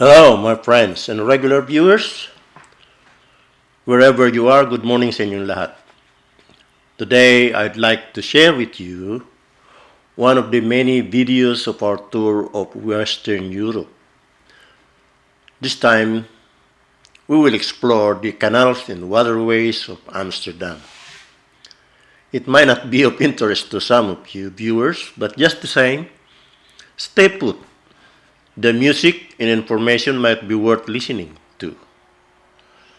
Hello, my friends and regular viewers. Wherever you are, good morning sa inyong lahat. Today, I'd like to share with you one of the many videos of our tour of Western Europe. This time, we will explore the canals and waterways of Amsterdam. It might not be of interest to some of you viewers, but just the same, stay put. The music and information might be worth listening to.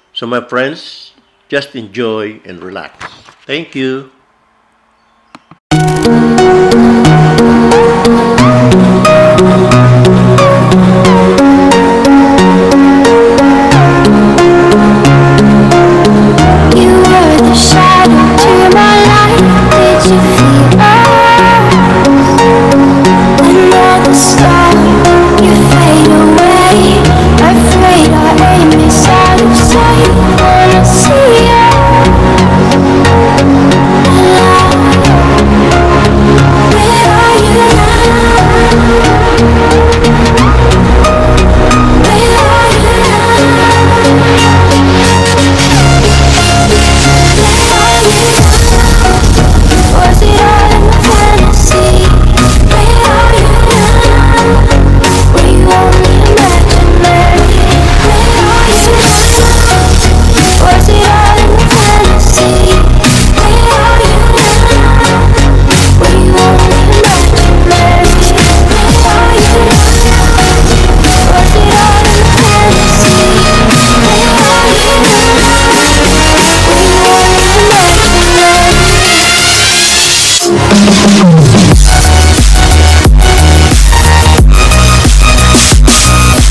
So my friends, just enjoy and relax. Thank you. You were the shadow to my light. Did you feel us? Another star, you fade away. Afraid our aim is out of sight. Wanna see us alive. Where are you now? Where are you Was it all in my fantasy? Where are you now? Were you only imaginary? Where are you now? Was it all in my fantasy? Where are you now? Were you only imaginary? Where are you now? Was it all in my fantasy? Where are you now? Were you only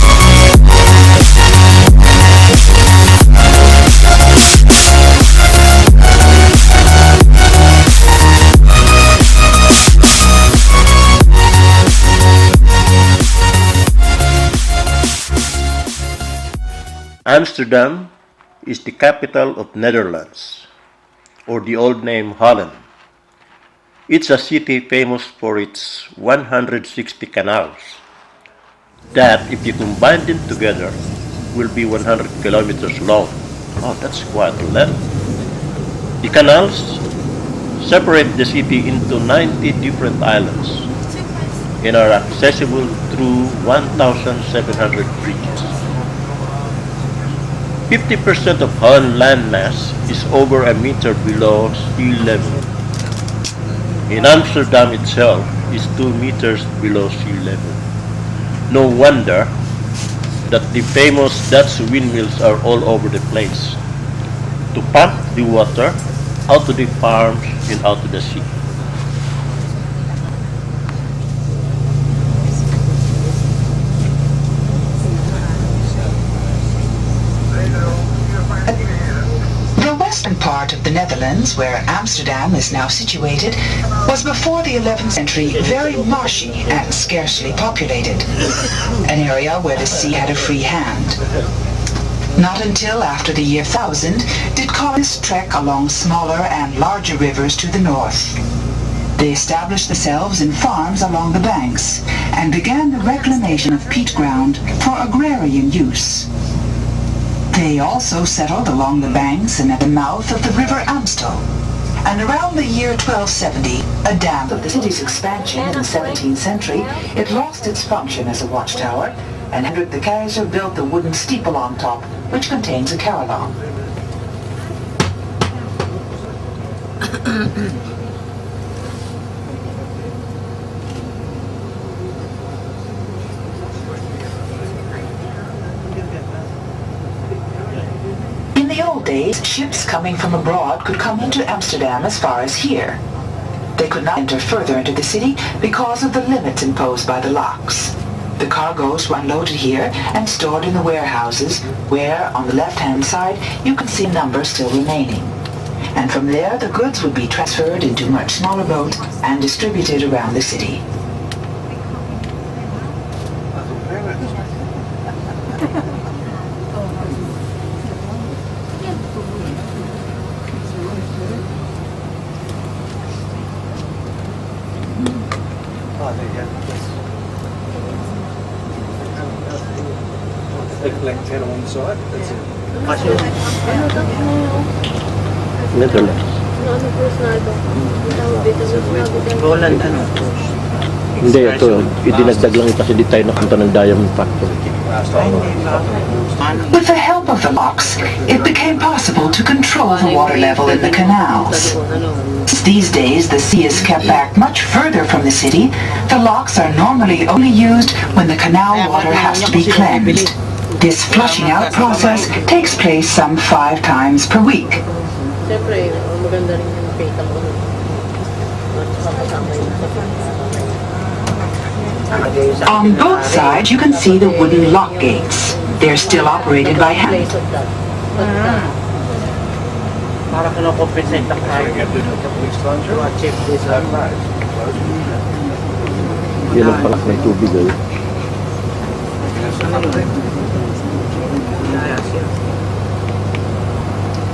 Amsterdam is the capital of Netherlands, or the old name Holland. It's a city famous for its 160 canals that, if you combine them together, will be 100 kilometers long. Oh, that's quite a lot. The canals separate the city into 90 different islands and are accessible through 1,700 bridges. 50% of Holland landmass is over a meter below sea level. In Amsterdam itself is 2 meters below sea level. No wonder that the famous Dutch windmills are all over the place to pump the water out to the farms and out to the sea. The western part of the Netherlands, where Amsterdam is now situated, was before the 11th century very marshy and scarcely populated, an area where the sea had a free hand. Not until after the year 1000 did colonists trek along smaller and larger rivers to the north. They established themselves in farms along the banks and began the reclamation of peat ground for agrarian use. They also settled along the banks and at the mouth of the river Amstel. And around the year 1270, a dam of the city's expansion in the 17th century, it lost its function as a watchtower, and Hendrik the Kaiser built the wooden steeple on top, which contains a carillon. In the old days, ships coming from abroad could come into Amsterdam as far as here. They could not enter further into the city because of the limits imposed by the locks. The cargoes were unloaded here and stored in the warehouses, where, on the left-hand side, you can see a number still remaining. And from there, the goods would be transferred into much smaller boats and distributed around the city. like 10 on one side. That's it. Kasi Netherlands. Holland, ano? Hindi, ito. Idinagdag lang kasi di tayo napunta ng Diamond Factory. With the help of the locks, it became possible to control the water level in the canals. These days, the sea is kept back much further from the city. The locks are normally only used when the canal water has to be cleansed. This flushing out process takes place some 5 times per week. Siyempre, maganda rin yung kita mo. On both sides, you can see the wooden lock gates. They're still operated by hand. Place of that. Para kino-compensate lang tayo. To achieve this. Yan ang palak ng tubig ay.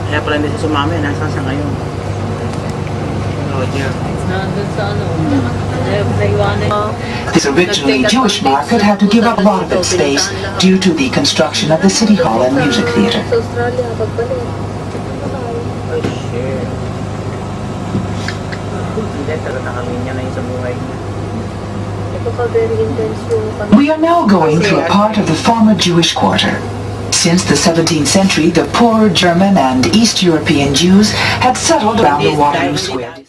Kaya pala hindi siya sumami. Nasaan siya ngayon? Roger. Nandun sa ano. Naiwanan. This originally Jewish market had to give up a lot of its space due to the construction of the City Hall and Music Theatre. Sa Australia, pagbalik. Oh, shit. Hindi, talaga kami niya na yung sa buhay niya. Ito ka very intense yung We are now going through a part of the former Jewish quarter. Since the 17th century, the poor German and East European Jews had settled around the Waterloo Square.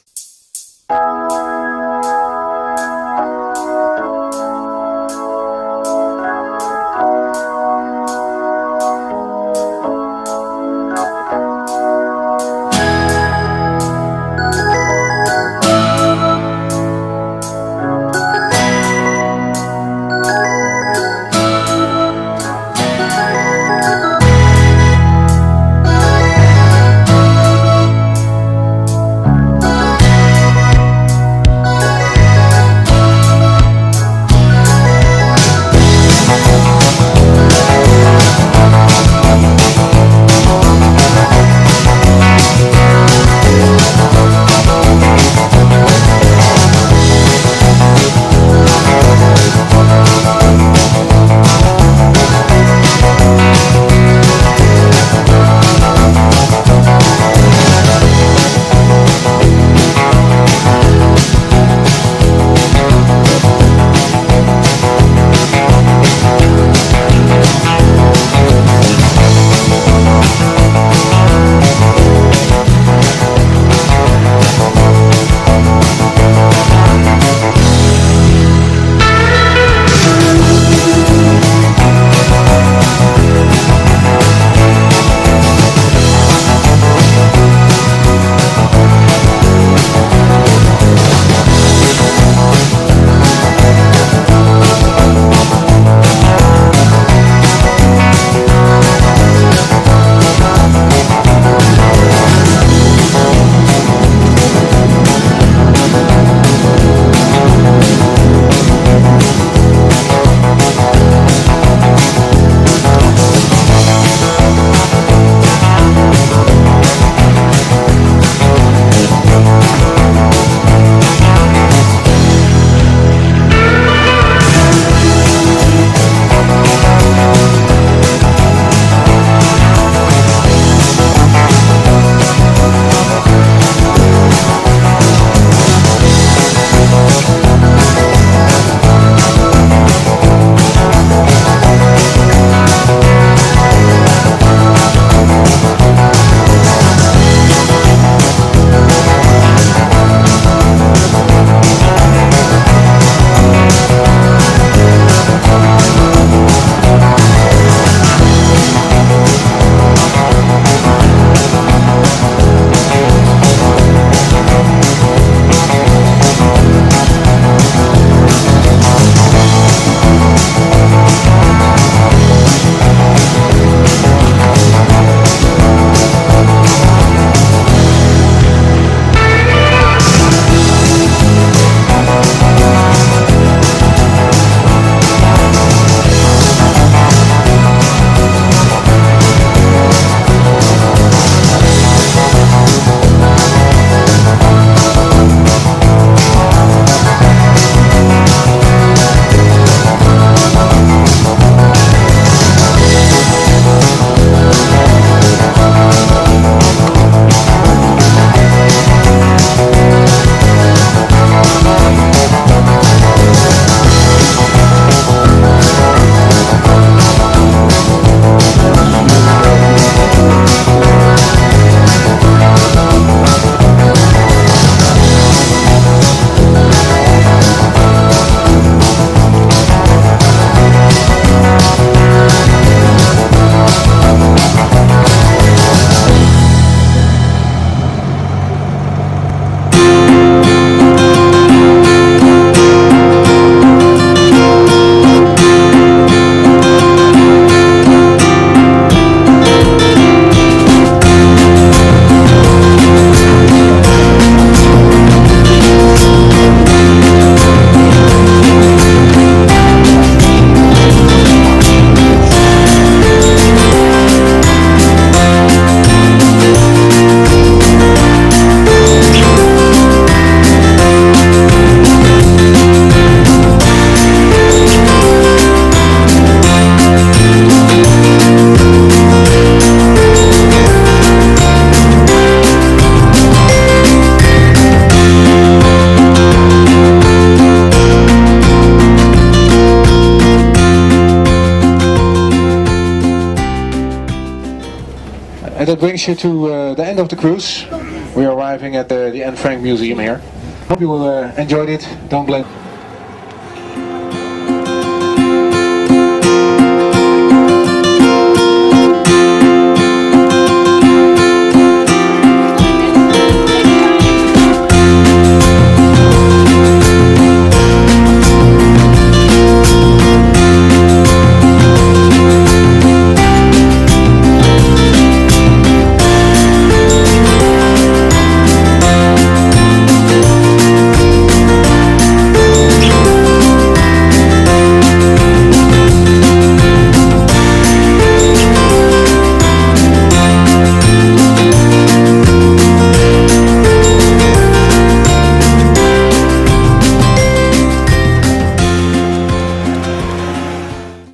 that brings you to the end of the cruise. We are arriving at the Anne Frank Museum here. Hope you will enjoyed it. Don't blame.